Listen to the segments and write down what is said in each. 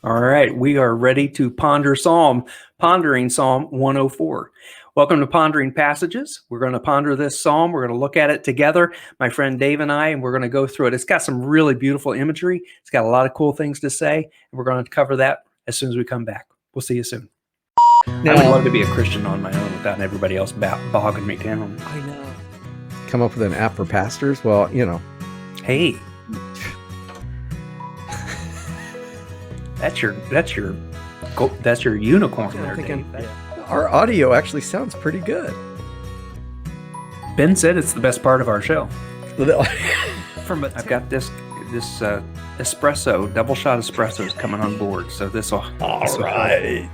All right, we are ready to pondering Psalm 104. Welcome to Pondering Passages. We're going to ponder this psalm. We're going to look at it together, my friend Dave and I, and we're going to go through it. It's got some really beautiful imagery. It's got a lot of cool things to say, and we're going to cover that as soon as we come back. We'll see you soon. I would love to be a Christian on my own without everybody else bogging me down. I know. Come up with an app for pastors? Well, Hey. That's your unicorn there, Dave. Our audio actually sounds pretty good. Ben said it's the best part of our show. I've got this espresso, double shot espressos coming on board. So this will. All right.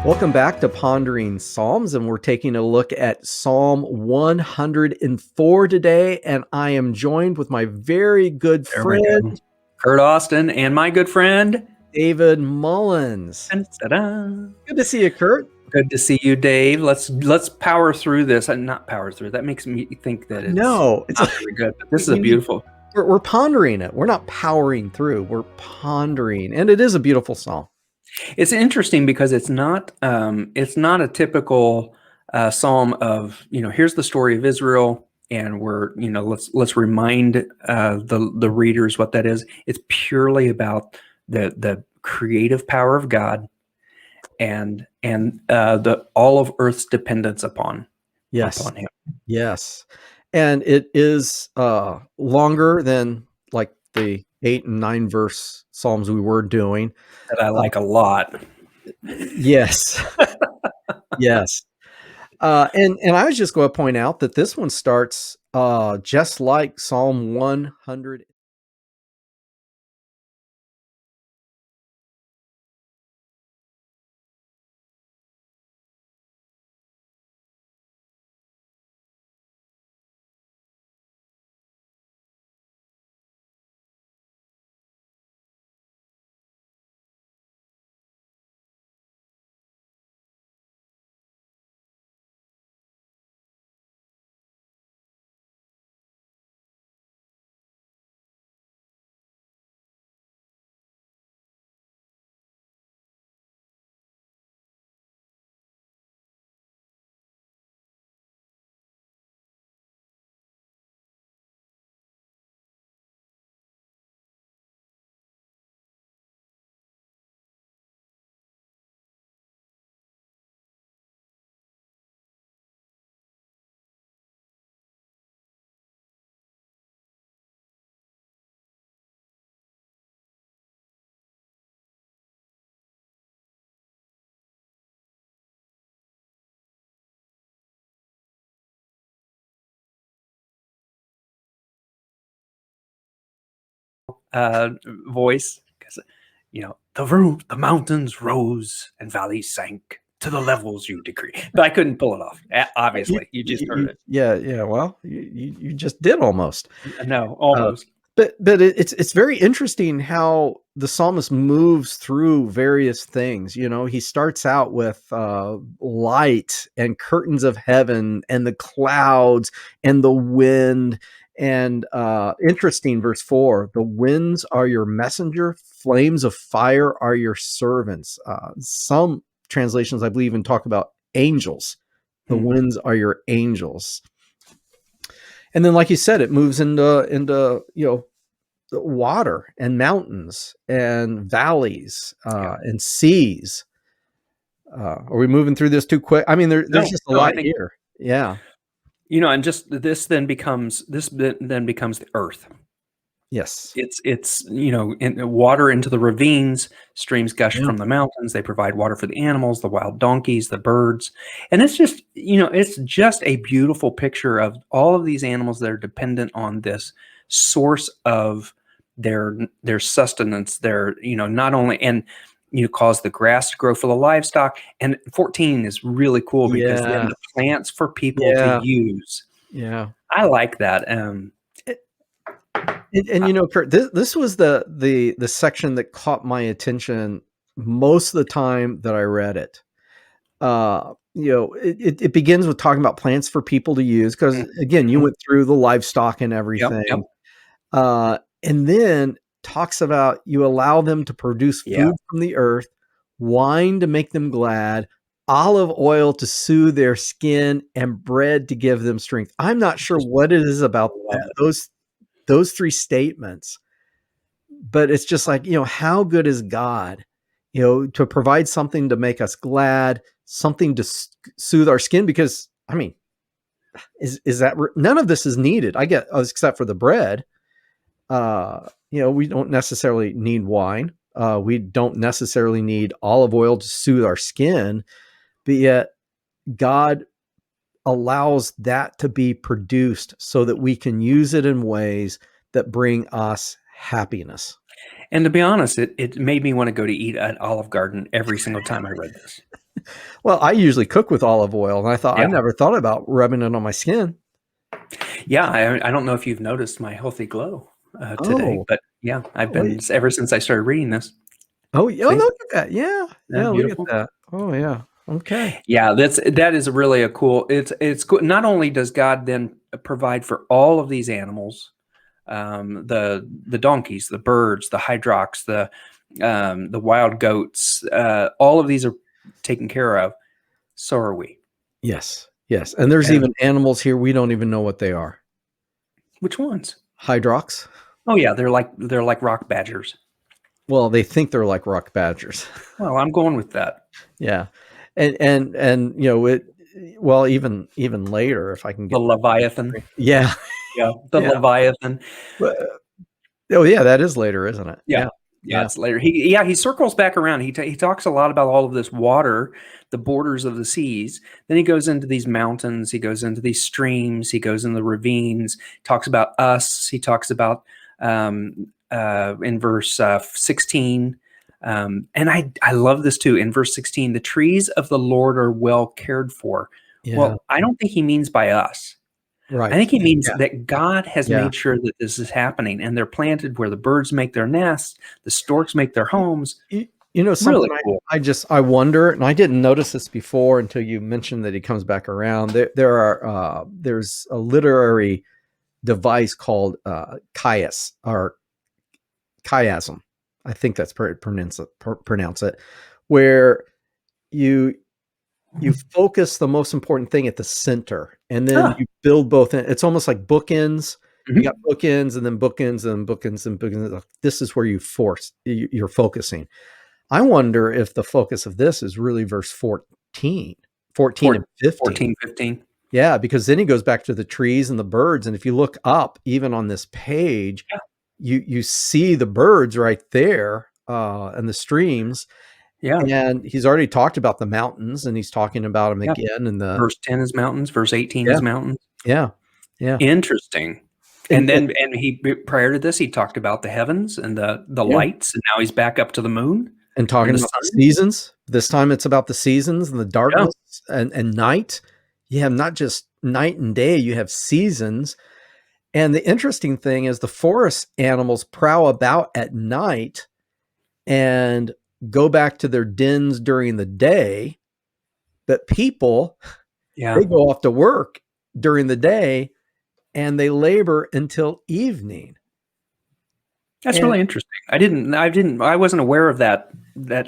Welcome back to Pondering Psalms, and we're taking a look at Psalm 104 today, and I am joined with my very good friend, Kurt Austin, and my good friend, David Mullins. Ta-da. Good to see you, Kurt. Good to see you, Dave. Let's power through this. Not power through. That makes me think that it's not very good. But this is a beautiful. We're pondering it. We're not powering through. We're pondering, and it is a beautiful psalm. It's interesting because it's not a typical psalm of, here's the story of Israel, and we're, let's remind the readers what that is. It's purely about the creative power of God and all of Earth's dependence upon Him. Yes, and it is longer than like the 8 and 9 verse psalms we were doing. That I like a lot. Yes. Yes. And I was just going to point out that this one starts just like Psalm 100. Voice, because the mountains rose and valleys sank to the levels you decree. But I couldn't pull it off. Obviously, you just heard it. Yeah. Well, you just did almost. No, almost. But it's very interesting how the psalmist moves through various things. He starts out with light and curtains of heaven and the clouds and the wind. And interesting, verse 4, the winds are your messenger, flames of fire are your servants. Some translations, I believe, even talk about angels. The winds are your angels. And then, like you said, it moves into water and mountains and valleys and seas. Are we moving through this too quick? I mean, there's just a lot here. Yeah. And just this then becomes the earth. Yes. It's water into the ravines, streams gush from the mountains. They provide water for the animals, the wild donkeys, the birds. And it's just, it's just a beautiful picture of all of these animals that are dependent on this source of their sustenance, their, not only, and cause the grass to grow for the livestock. And 14 is really cool because then the plants for people to use. Yeah. I like that. And you know, Kurt, this was the section that caught my attention most of the time that I read it. You know, it begins with talking about plants for people to use because again, you Mhm. went through the livestock and Yep, yep. everything. And then talks about you allow them to produce Yeah. food from the earth, wine to make them glad, olive oil to soothe their skin, and bread to give them strength. I'm not sure Just what it is about love it. those three statements, but it's just like, you know, how good is God, you know, to provide something to make us glad, something to soothe our skin? Because I mean, is that none of this is needed? I get except for the bread. You know, we don't necessarily need wine. We don't necessarily need olive oil to soothe our skin, but yet God allows that to be produced so that we can use it in ways that bring us happiness. And to be honest, it made me wanna go to eat at Olive Garden every single time I read this. Well, I usually cook with olive oil, and I Yeah. never thought about rubbing it on my skin. Yeah, I don't know if you've noticed my healthy glow, today, Oh, but yeah, I've oh, been ever since I started reading this. oh, yeah, See? look at that. Yeah, Yeah, yeah, look at beautiful. that. Oh, yeah. Okay. Yeah, that is really a cool it's cool. Not only does God then provide for all of these animals, the donkeys, the birds, the hydrox, the wild goats, all of these are taken care of. So are we. Yes, yes. And there's And even animals here we don't even know what they are. which ones? Hydrox. Oh yeah, they're like rock badgers. Well, they think they're like rock badgers. Well, I'm going with that. Yeah. And you know, well, even later, if I can The get the Leviathan. yeah, Yeah, the yeah. Leviathan. But, oh, yeah, that is later, isn't it? Yeah. Yeah, Yeah, yeah, it's later. He circles back around. He talks a lot about all of this water, the borders of the seas. Then he goes into these mountains, he goes into these streams, he goes in the ravines, talks about us. He talks about in verse 16. And I love this too. In verse 16, the trees of the Lord are well cared for. yeah. Well, I don't think he means by us. I think Right. he means Yeah, that God has yeah. made sure that this is happening, and they're planted where the birds make their nests, the storks make their homes. You know, Really something cool. I wonder, and I didn't notice this before until you mentioned that he comes back around. There's a literary device called chias or chiasm. I think that's pronounce it, where you you focus the most important thing at the center, and then Ah, you build both. It's almost like bookends. You got mhm. bookends, and then bookends, and bookends, and bookends. This is where you're focusing. I wonder if the focus of this is really verse 14, 14 Four and 15. 14, 15. Yeah, because then he goes back to the trees and the birds, and if you look up, even on this page, Yeah, you see the birds right there, and the streams, yeah, and he's already talked about the mountains, and he's talking about them yeah. again in the Verse 10 is mountains, verse 18 yeah, is mountains. yeah, yeah, Interesting. and And he prior to this, he talked about the heavens and the yeah, lights, and now he's back up to the moon and and talking the about the sun. seasons. This time it's about the seasons and the Yeah, darkness and night. You have not just night and day, you have seasons. And the interesting thing is the forest animals prowl about at night and go back to their dens during the day, but people, yeah. they go off to work during the day and they labor until evening. That's And really interesting. I wasn't aware of that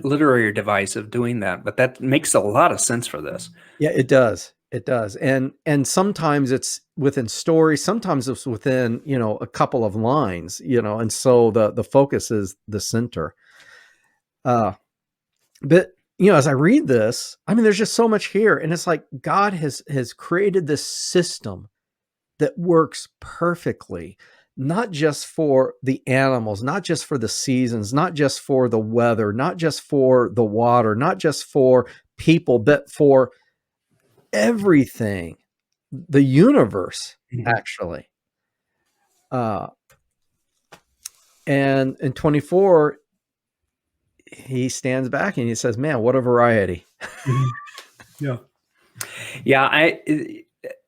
literary device of doing that, but that makes a lot of sense for this. yeah, it does. It does. And sometimes it's within stories, sometimes it's within, you know, a couple of lines, you know, and so the focus is the center. Uh but you know, as I read this, I mean, there's just so much here, and it's like God has created this system that works perfectly, not just for the animals, not just for the seasons, not just for the weather, not just for the water, not just for people, but for everything, the universe, Mhm. actually. Uh, and in 24, he stands back and he says, "Man, what a variety!" Mhm. Yeah. Yeah,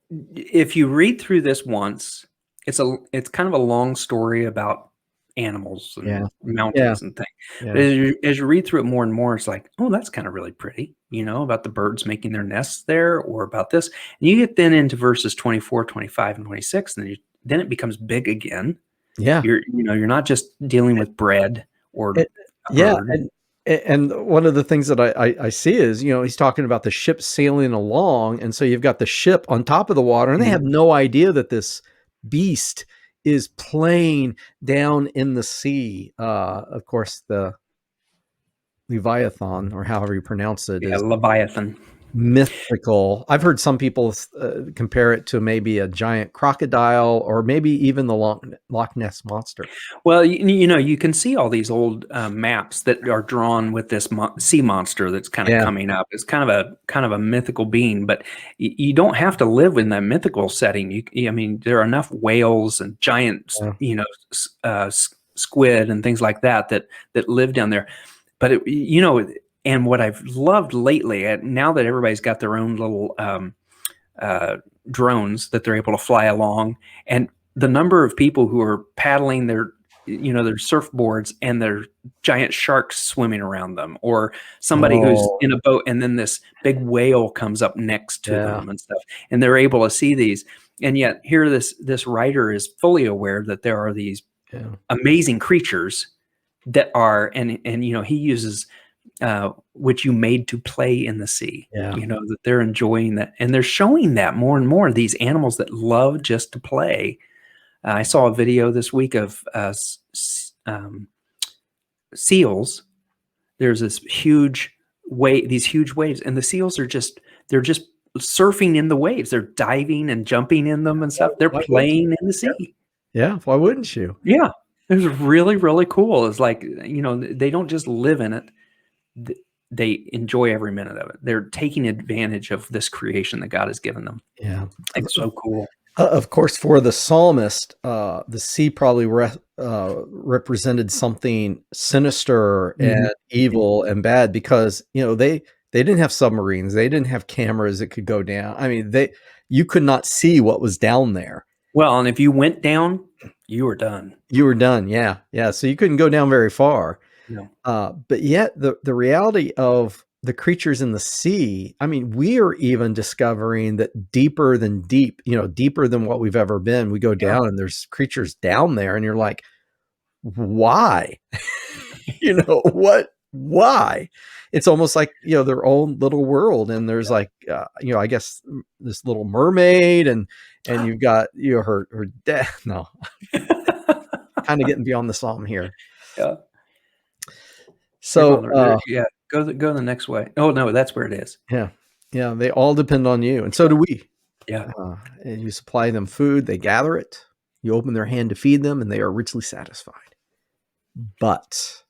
if you read through this once it's kind of a long story about animals and Yeah. Yeah. mountains and things. But Yeah. as you read through it more and more, it's like, oh, that's kind of really pretty, about the birds making their nests there, or about this. And you get then into verses 24, 25, and 26, and then it becomes big again. Yeah. You're not just dealing with bread or It, a yeah. herd. And one of the things that I see is, he's talking about the ship sailing along. And so you've got the ship on top of the water, and they Mhm. have no idea that this beast is playing down in the sea. Of course, the Leviathan, or however you pronounce it, Yeah, is Leviathan. mythical. I've heard some people compare it to maybe a giant crocodile, or maybe even the Loch Ness monster. Well, you can see all these old maps that are drawn with this sea monster that's kind of Yeah. coming up. It's kind of a mythical being, but you don't have to live in that mythical setting. I mean, there are enough whales and giant, Yeah. squid and things like that live down there. But and what I've loved lately, now that everybody's got their own little uh, drones that they're able to fly along, and the number of people who are paddling their surfboards and their giant sharks swimming around them, or somebody who's Oh, in a boat and then this big whale comes up next to yeah. them and stuff, and they're able to see these. And yet here this writer is fully aware that there are these Yeah. amazing creatures that are, and he uses which you made to play in the sea. Yeah. That they're enjoying that, and they're showing that more and more. These animals that love just to play. I saw a video this week of seals. There's this huge these huge waves, and the seals they're just surfing in the waves. They're diving and jumping in them and stuff. They're Why wouldn't playing in the you? sea. Yeah. Why wouldn't you? Yeah, it was really, really cool. It's like, they don't just live in it. They enjoy every minute of it. They're taking advantage of this creation that God has given them. Yeah. I think it's so cool. Of course, for the psalmist, the sea probably represented something sinister and Mhm. evil and bad, because they didn't have submarines, they didn't have cameras that could go down. I mean, you could not see what was down there. Well, and if you went down, you were done. You were done. Yeah, yeah. So you couldn't go down very far. No. But yet the reality of the creatures in the sea, I mean, we are even discovering that deeper than deep, deeper than what we've ever been, we go Yeah. down and there's creatures down there, and you're like, why? Why? It's almost like, their own little world. And there's like, I guess this little mermaid, and you've got, her death. No, kind of getting beyond the psalm here. Yeah. So, Yeah. Go the next way. Oh no, that's where it is. yeah, they all depend on you, and so do we. Yeah. And you supply them food, they gather it. You open their hand to feed them, and they are richly satisfied. But,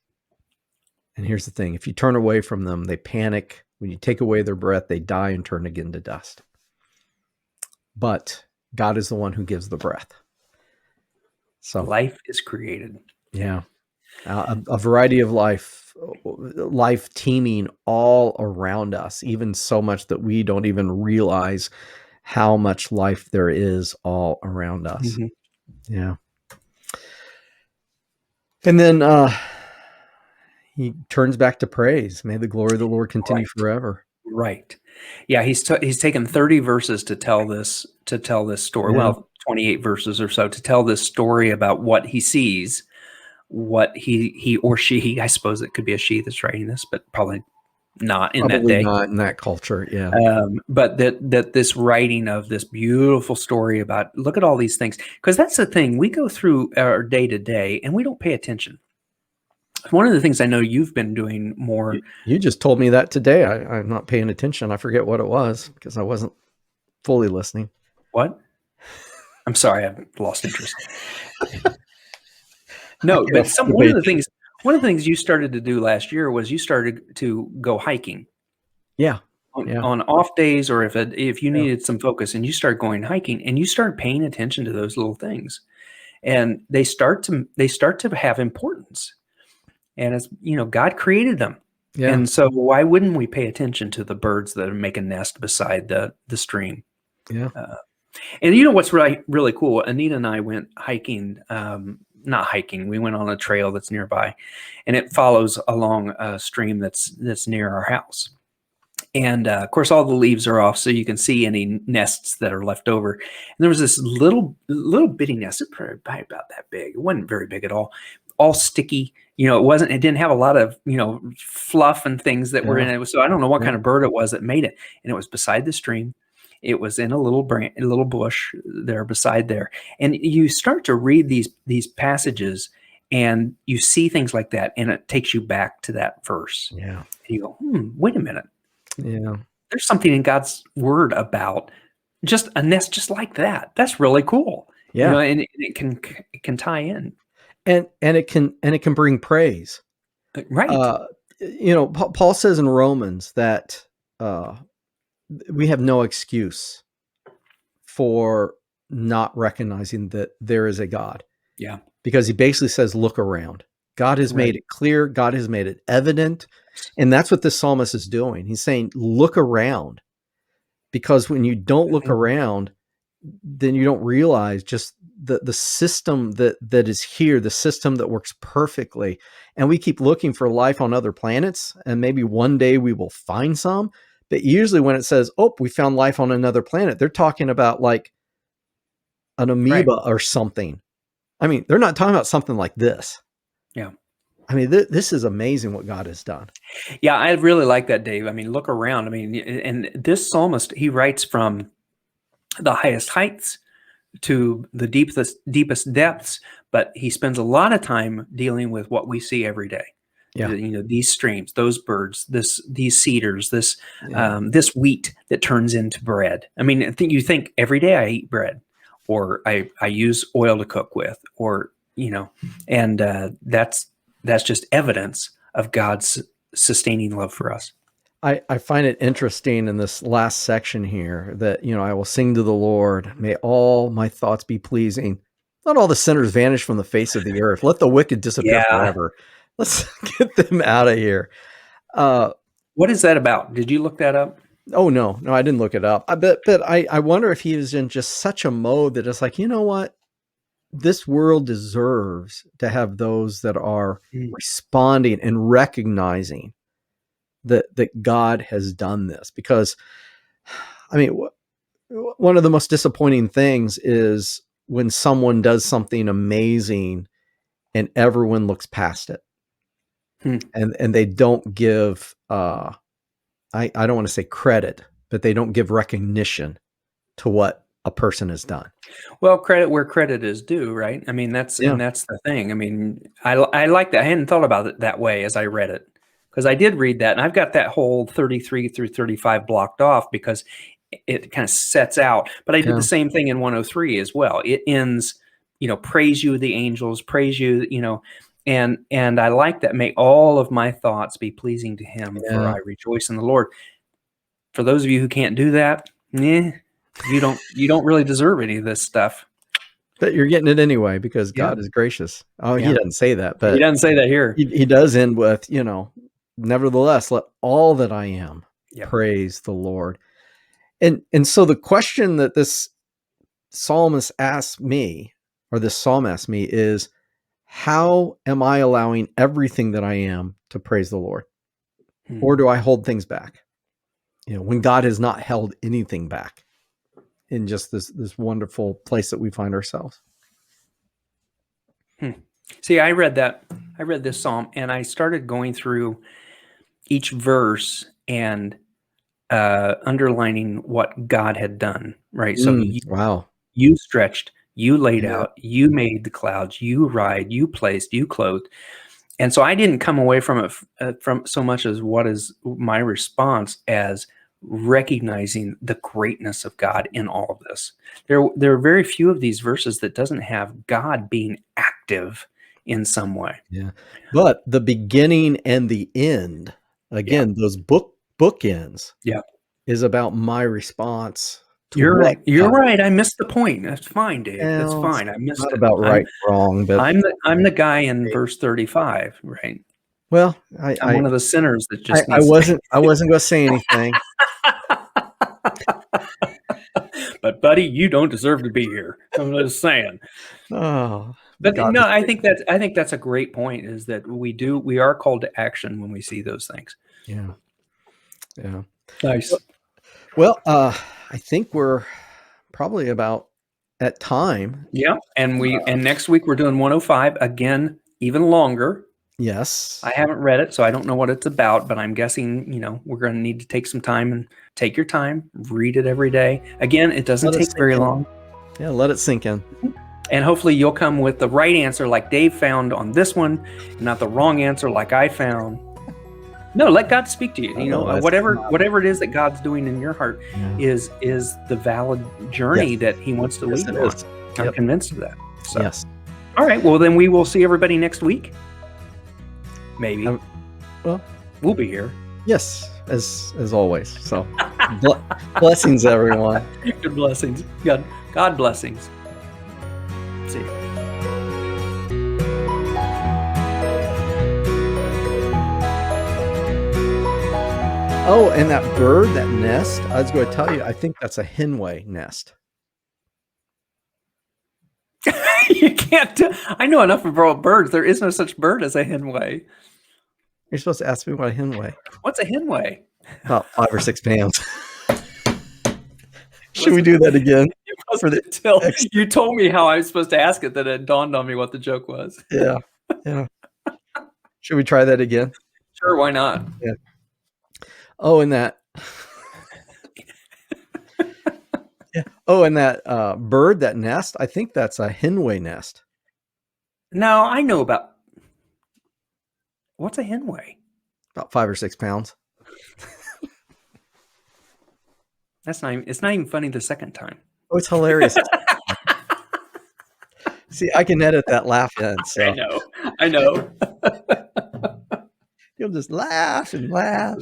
and here's the thing: if you turn away from them, they panic. When you take away their breath, they die and turn again to dust. But God is the one who gives the breath. So Life is created. yeah, a variety of life teeming all around us, even so much that we don't even realize how much life there is all around us. Mhm. Yeah. And then he turns back to praise. May the glory of the Lord continue Right. forever. Right. Yeah, he's taken 30 verses to tell this story. Yeah. Well, 28 verses or so to tell this story about what he sees, what he or she, I suppose it could be a she that's writing this, but probably not in that Probably day. not in that culture. Yeah. But that this writing of this beautiful story about, look at all these things, because that's the thing, we go through our day to day and we don't pay attention. One of the things I know you've been doing more. You just told me that today. I'm not paying attention. I forget what it was because I wasn't fully listening. What? I'm sorry, I've lost interest. No, but one of the things you started to do last year was you started to go hiking. Yeah. On off days, or if you Yeah. needed some focus, and you start going hiking, and you start paying attention to those little things, and they start to have importance. And it's, God created them. Yeah. And so why wouldn't we pay attention to the birds that make a nest beside the stream? Yeah. And you know what's really cool? Anita and I went hiking, not hiking. We went on a trail that's nearby, and it follows along a stream that's near our house. And of course, all the leaves are off, so you can see any nests that are left over. And there was this little bitty nest, probably about that big. It wasn't very big at all sticky. It didn't have a lot of fluff and things that were Yeah. in it. So I don't know what Yeah. kind of bird it was that made it. And it was beside the stream. It was in a little bush there beside there. And you start to read these passages, and you see things like that, and it takes you back to that verse. Yeah. And you go, wait a minute. Yeah. There's something in God's word about just a nest just like that. That's really cool. Yeah. And it can tie in. And it can bring praise. Right. Paul says in Romans that we have no excuse for not recognizing that there is a God. Yeah. Because he basically says, look around. God has made it clear. God has made it evident. And that's what this psalmist is doing. He's saying, look around. Because when you don't look around, then you don't realize just the system that is here, the system that works perfectly. And we keep looking for life on other planets, and maybe one day we will find some. But usually when it says, oh, we found life on another planet, they're talking about like an amoeba or something. I mean, they're not talking about something like this. Yeah. I mean, this is amazing what God has done. Yeah, I really like that, Dave. I mean, look around. I mean, and this psalmist, he writes from the highest heights to the deepest depths, but he spends a lot of time dealing with what we see every day. Yeah. These streams, those birds, these cedars, this wheat that turns into bread. I mean, you think every day I eat bread, or I use oil to cook with, or and that's just evidence of God's sustaining love for us. I find it interesting in this last section here that, I will sing to the Lord. May all my thoughts be pleasing. Let all the sinners vanish from the face of the earth. Let the wicked disappear forever. Let's get them out of here. What is that about? Did you look that up? Oh, no, I didn't look it up. But I wonder if he was in just such a mode that it's like, you know what? This world deserves to have those that are responding and recognizing that God has done this. Because, I mean, one of the most disappointing things is when someone does something amazing and everyone looks past it. And they don't give, I don't want to say credit, but they don't give recognition to what a person has done. Well, credit where credit is due, right? I mean, that's the thing. I mean, I like that. I hadn't thought about it that way as I read it, because I did read that, and I've got that whole 33 through 35 blocked off because it kind of sets out. But I did the same thing in 103 as well. It ends, praise you, the angels, praise you, and I like that. May all of my thoughts be pleasing to him, for I rejoice in the Lord. For those of you who can't do that, you don't really deserve any of this stuff. But you're getting it anyway because God is gracious. Oh, he doesn't say that, but he doesn't say that here. He does end with, nevertheless, let all that I am praise the Lord. And so the question that this psalmist asks me, or this psalm asks me, is how am I allowing everything that I am to praise the Lord? Or do I hold things back? When God has not held anything back in just this wonderful place that we find ourselves. See, I read this psalm, and I started going through each verse and underlining what God had done, right? So you stretched, you laid out, you made the clouds, you ride, you placed, you clothed. And so I didn't come away from it from so much as what is my response as recognizing the greatness of God in all of this. There are very few of these verses that doesn't have God being active in some way. Yeah. But the beginning and the end, again, those bookends is about my response to You're what you're God. right. I missed the point. That's fine, Dave. That's Well, fine. I missed not it. about right, wrong, but I'm the guy in verse 35, right? well, I'm one of the sinners that just I needs wasn't going to say anything. but buddy, you don't deserve to be here. I'm just saying. Oh, But God, no, I think that's a great point. Is that we are called to action when we see those things. yeah, yeah. Nice. Well, I think we're probably about at time. Yeah, and next week we're doing 105 again, even longer. Yes. I haven't read it, so I don't know what it's about, but I'm guessing, we're going to need to take some time and take your time, read it every day. Again, it doesn't take very long. Yeah, let it sink in. And hopefully you'll come with the right answer like Dave found on this one, not the wrong answer like I found. No, let God speak to you. Whatever it is that God's doing in your heart is the valid journey that he wants to lead you on. I'm convinced of that. So. Yes. All right, well then we will see everybody next week. Maybe. Well, we'll be here. Yes, as always. So, blessings, everyone. Good blessings. God blessings. See you. Oh, and that bird, that nest, I was going to tell you, I think that's a henway nest. You can't I know enough about birds. There is no such bird as a henway. You're supposed to ask me what a henway. What's a henway? About 5 or 6 pounds. Should we do that again? You told me how I was supposed to ask it, that it dawned on me what the joke was. Yeah. Should we try that again? Sure, why not? Yeah. Oh, and that. Yeah. Oh, and that bird, that nest. I think that's a henway nest. No, I know about. What's a henway? About 5 or 6 pounds. It's not even funny the second time. Oh, it's hilarious. See, I can edit that laugh in. So. I know. You'll just laugh and laugh.